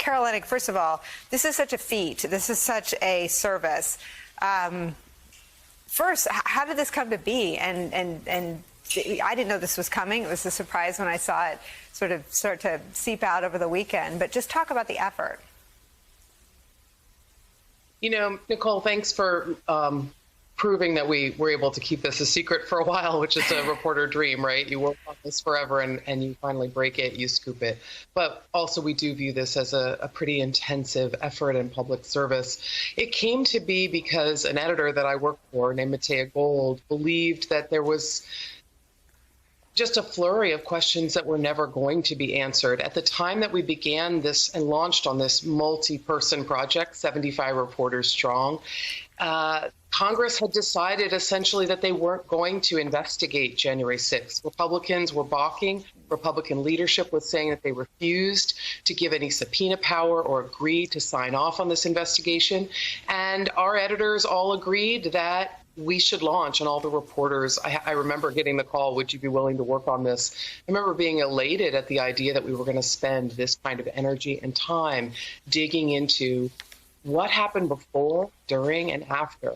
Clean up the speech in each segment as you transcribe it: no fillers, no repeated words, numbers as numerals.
Carolina, first of all, this is such a feat. This is such a service. First, how did this come to be? And I didn't know this was coming. It was a surprise when I saw it sort of start to seep out over the weekend. But just talk about the effort. You know, Nicole, thanks for proving that we were able to keep this a secret for a while, which is a reporter dream, right? You work on this forever and you finally break it, you scoop it. But also we do view this as a pretty intensive effort in public service. It came to be because an editor that I worked for named Matea Gold believed that there was just a flurry of questions that were never going to be answered. At the time that we began this and launched on this multi-person project, 75 reporters strong, Congress had decided essentially that they weren't going to investigate January 6th. Republicans were balking. Republican leadership was saying that they refused to give any subpoena power or agree to sign off on this investigation. And our editors all agreed that we should launch, and all the reporters, I remember getting the call, would you be willing to work on this? I remember being elated at the idea that we were going to spend this kind of energy and time digging into what happened before, during, and after.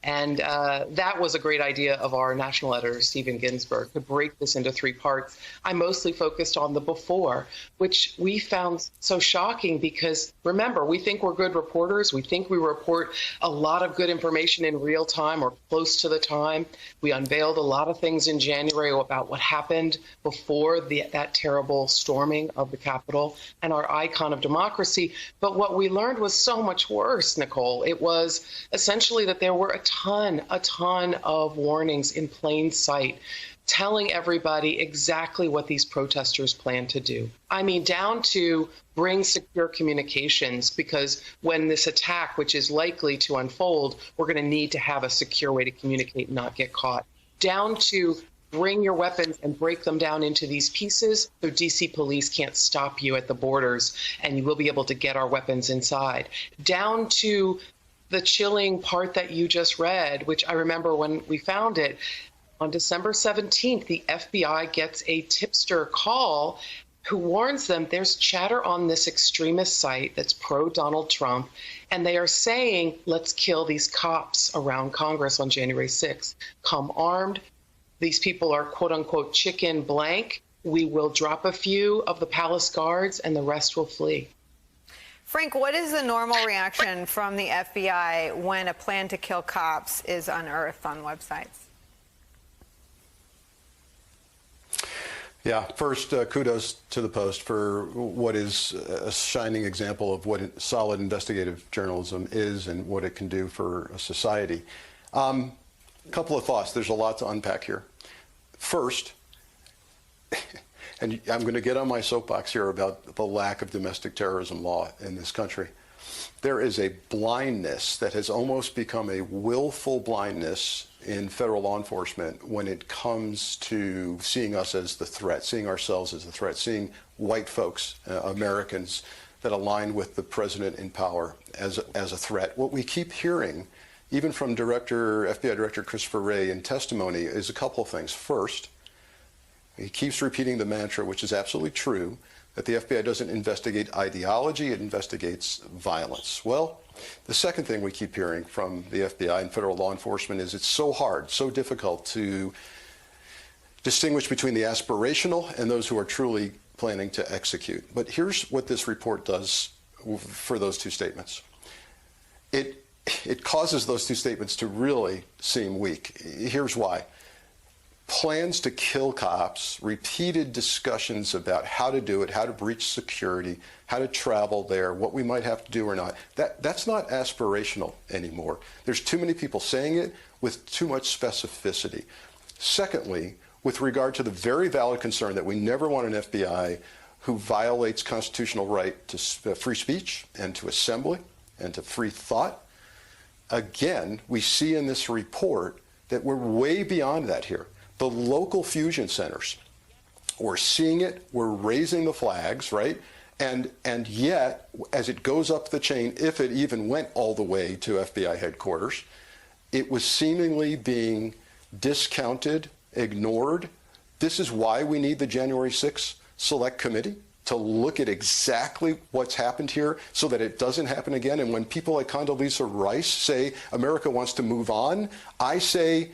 And that was a great idea of our national editor, Stephen Ginsburg, to break this into 3 parts. I mostly focused on the before, which we found so shocking because, remember, we think we're good reporters. We think we report a lot of good information in real time or close to the time. We unveiled a lot of things in January about what happened before that terrible storming of the Capitol and our icon of democracy. But what we learned was so much worse, Nicole. It was essentially that there were a ton of warnings in plain sight telling everybody exactly what these protesters plan to do. I mean, down to bring secure communications, because when this attack, which is likely to unfold, we're going to need to have a secure way to communicate and not get caught. Down to bring your weapons and break them down into these pieces so DC police can't stop you at the borders and you will be able to get our weapons inside. Down to the chilling part that you just read, which I remember when we found it, on December 17th, the FBI gets a tipster call who warns them there's chatter on this extremist site that's pro-Donald Trump, and they are saying, let's kill these cops around Congress on January 6th. Come armed. These people are, quote unquote, chicken blank. We will drop a few of the palace guards and the rest will flee. Frank, what is the normal reaction from the FBI when a plan to kill cops is unearthed on websites? Yeah, first, kudos to the Post for what is a shining example of what solid investigative journalism is and what it can do for a society. A couple of thoughts. There's a lot to unpack here. First, and I'm going to get on my soapbox here about the lack of domestic terrorism law in this country. There is a blindness that has almost become a willful blindness in federal law enforcement when it comes to seeing us as the threat, seeing ourselves as the threat, seeing white folks, Americans, that align with the president in power as a threat. What we keep hearing, even from FBI Director Christopher Wray in testimony, is a couple of things. First, he keeps repeating the mantra, which is absolutely true, that the FBI doesn't investigate ideology, it investigates violence. Well, the second thing we keep hearing from the FBI and federal law enforcement is it's so hard, so difficult to distinguish between the aspirational and those who are truly planning to execute. But here's what this report does for those 2 statements. It causes those 2 statements to really seem weak. Here's why. Plans to kill cops, repeated discussions about how to do it, how to breach security, how to travel there, what we might have to do or not. That's not aspirational anymore. There's too many people saying it with too much specificity. Secondly, with regard to the very valid concern that we never want an FBI who violates constitutional right to free speech and to assembly and to free thought, again, we see in this report that we're way beyond that here. The local fusion centers, we're seeing it, we're raising the flags, right? And yet, as it goes up the chain, if it even went all the way to FBI headquarters, it was seemingly being discounted, ignored. This is why we need the January 6th Select Committee. to look at exactly what's happened here so that it doesn't happen again. And when people like Condoleezza Rice say America wants to move on, I say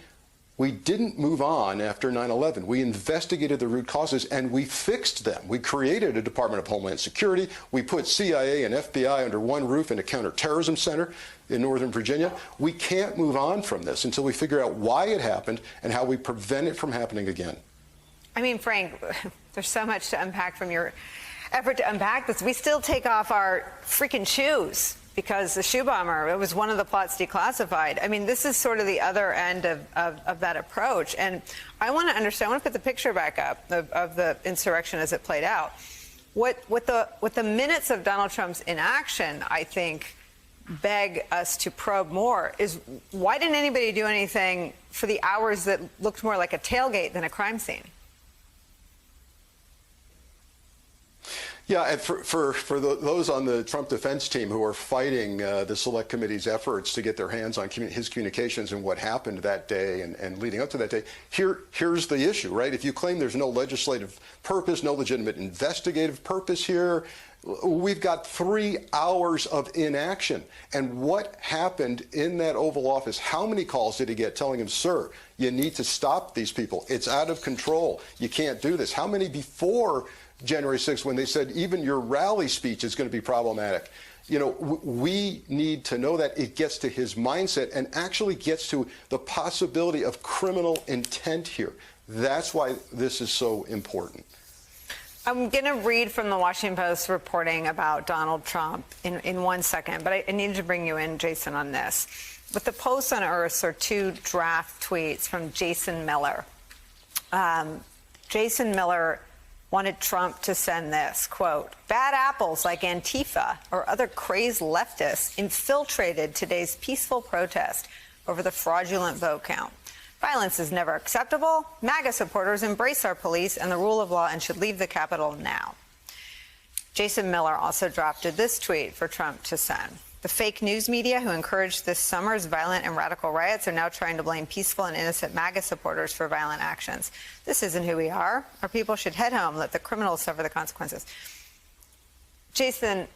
we didn't move on after 9/11. We investigated the root causes and we fixed them. We created a Department of Homeland Security. We put CIA and FBI under one roof in a counterterrorism center in Northern Virginia. We can't move on from this until we figure out why it happened and how we prevent it from happening again. I mean, Frank, there's so much to unpack from your effort to unpack this. We still take off our freaking shoes because the shoe bomber, it was one of the plots declassified. I mean, this is sort of the other end of that approach. And I want to understand, I want to put the picture back up of the insurrection as it played out. What the minutes of Donald Trump's inaction, I think, beg us to probe more is why didn't anybody do anything for the hours that looked more like a tailgate than a crime scene? Yeah, and for those on the Trump defense team who are fighting the Select Committee's efforts to get their hands on his communications and what happened that day and leading up to that day, here's the issue, right? If you claim there's no legislative purpose, no legitimate investigative purpose here, we've got 3 hours of inaction. And what happened in that Oval Office? How many calls did he get telling him, sir, you need to stop these people. It's out of control. You can't do this. How many before January 6th when they said even your rally speech is going to be problematic? You know, we need to know that it gets to his mindset and actually gets to the possibility of criminal intent here. That's why this is so important. I'm going to read from the Washington Post reporting about Donald Trump in 1 second, but I needed to bring you in, Jason, on this. What the Post unearths are 2 draft tweets from Jason Miller. Jason Miller wanted Trump to send this, quote, bad apples like Antifa or other crazed leftists infiltrated today's peaceful protest over the fraudulent vote count. Violence is never acceptable. MAGA supporters embrace our police and the rule of law and should leave the Capitol now. Jason Miller also drafted this tweet for Trump to send. The fake news media who encouraged this summer's violent and radical riots are now trying to blame peaceful and innocent MAGA supporters for violent actions. This isn't who we are. Our people should head home, let the criminals suffer the consequences. Jason,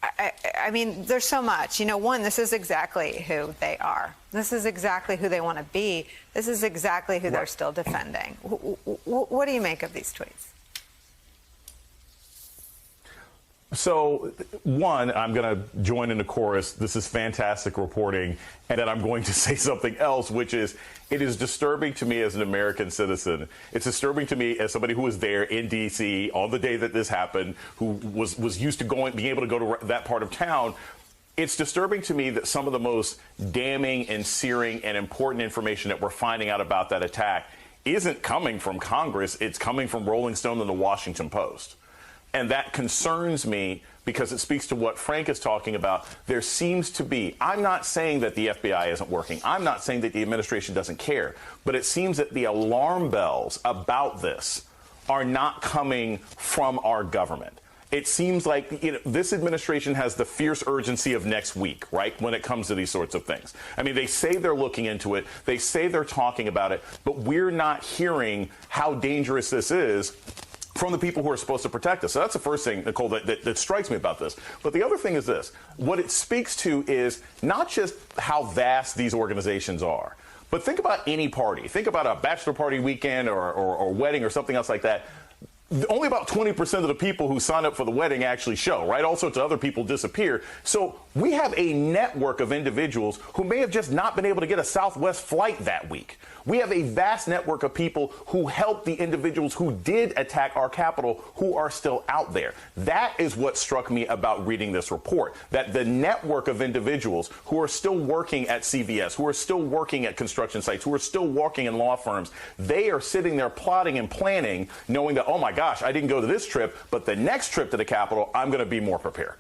I mean, there's so much. You know, one, this is exactly who they are. This is exactly who they want to be. This is exactly who they're still defending. What do you make of these tweets? So, one, I'm going to join in the chorus. This is fantastic reporting. And then I'm going to say something else, which is it is disturbing to me as an American citizen. It's disturbing to me as somebody who was there in D.C. on the day that this happened, who was used to being able to go to that part of town. It's disturbing to me that some of the most damning and searing and important information that we're finding out about that attack isn't coming from Congress. It's coming from Rolling Stone and the Washington Post. And that concerns me because it speaks to what Frank is talking about. There seems to be, I'm not saying that the FBI isn't working. I'm not saying that the administration doesn't care. But it seems that the alarm bells about this are not coming from our government. It seems like this administration has the fierce urgency of next week, right, when it comes to these sorts of things. I mean, they say they're looking into it. They say they're talking about it. But we're not hearing how dangerous this is from the people who are supposed to protect us. So that's the first thing, Nicole, that strikes me about this. But the other thing is this. What it speaks to is not just how vast these organizations are, but think about any party. Think about a bachelor party weekend or wedding or something else like that. Only about 20% of the people who sign up for the wedding actually show, right? All sorts of other people disappear. So we have a network of individuals who may have just not been able to get a Southwest flight that week. We have a vast network of people who helped the individuals who did attack our Capitol who are still out there. That is what struck me about reading this report, that the network of individuals who are still working at CVS, who are still working at construction sites, who are still working in law firms, they are sitting there plotting and planning, knowing that, oh my gosh, I didn't go to this trip, but the next trip to the Capitol, I'm going to be more prepared.